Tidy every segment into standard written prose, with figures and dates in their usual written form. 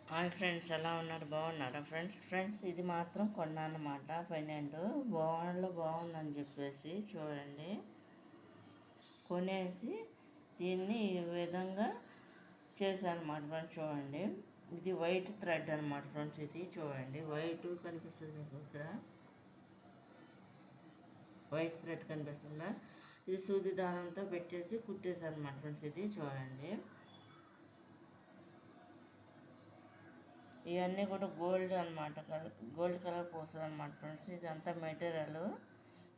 Hi friends, ఎలా ఉన్నారు? బాగున్నారా ఫ్రెండ్స్ ఇది మాత్రం కొన్నానమాట. పెండెంట్ బాగుందని చెప్పేసి చూడండి, కొనేసి దీన్ని ఈ విధంగా చేశాను అన్నమాట ఫ్రెండ్స్. చూడండి, ఇది వైట్ థ్రెడ్ అనమాట ఫ్రెండ్స్. ఇది చూడండి, వైట్ కనిపిస్తుంది మీకు ఇక్కడ, వైట్ థ్రెడ్ కనిపిస్తుందా? ఇది సూది దారంతో పెట్టేసి కుట్టేసాను అన్నమాట ఫ్రెండ్స్. ఇది చూడండి, ఇవన్నీ కూడా గోల్డ్ అనమాట, గోల్డ్ కలర్ పోస్తుంది అనమాట ఫ్రెండ్స్. ఇదంతా మెటీరియల్.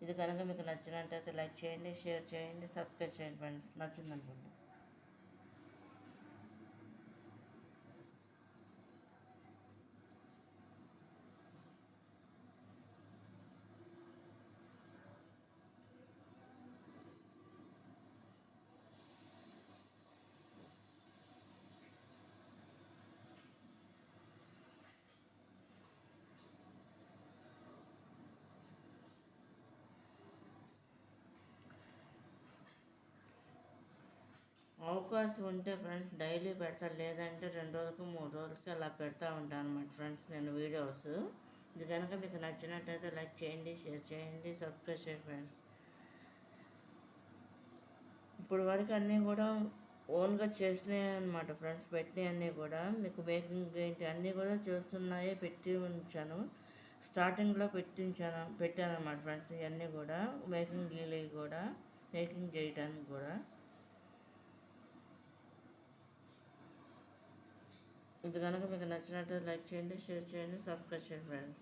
ఇది కనుక మీకు నచ్చినట్టయితే లైక్ చేయండి, షేర్ చేయండి, సబ్స్క్రైబ్ చేయండి ఫ్రెండ్స్. నచ్చిందనుకోండి. అవకాశం ఉంటే ఫ్రెండ్స్ డైలీ పెడతాను, లేదంటే 2 రోజులకు 3 రోజులకి అలా పెడతా ఉంటాను అనమాట ఫ్రెండ్స్ నేను వీడియోస్. ఇది కనుక మీకు నచ్చినట్టయితే లైక్ చేయండి, షేర్ చేయండి, సబ్స్క్రైబ్ చేయండి ఫ్రెండ్స్. ఇప్పుడు వరకు అన్నీ కూడా ఓన్గా చేసినాయి అనమాట ఫ్రెండ్స్. పెట్టినవి అన్నీ కూడా మీకు మేకింగ్ ఏంటి అన్నీ కూడా చేస్తున్నాయే పెట్టి ఉంచాను. స్టార్టింగ్లో పెట్టాను అనమాట ఫ్రెండ్స్. ఇవన్నీ కూడా మేకింగ్ చేయడానికి కూడా. ఇది కనుక మీకు నచ్చినట్టు లైక్ చేయండి, షేర్ చేయండి, సబ్స్క్రైబ్ చేయండి ఫ్రెండ్స్.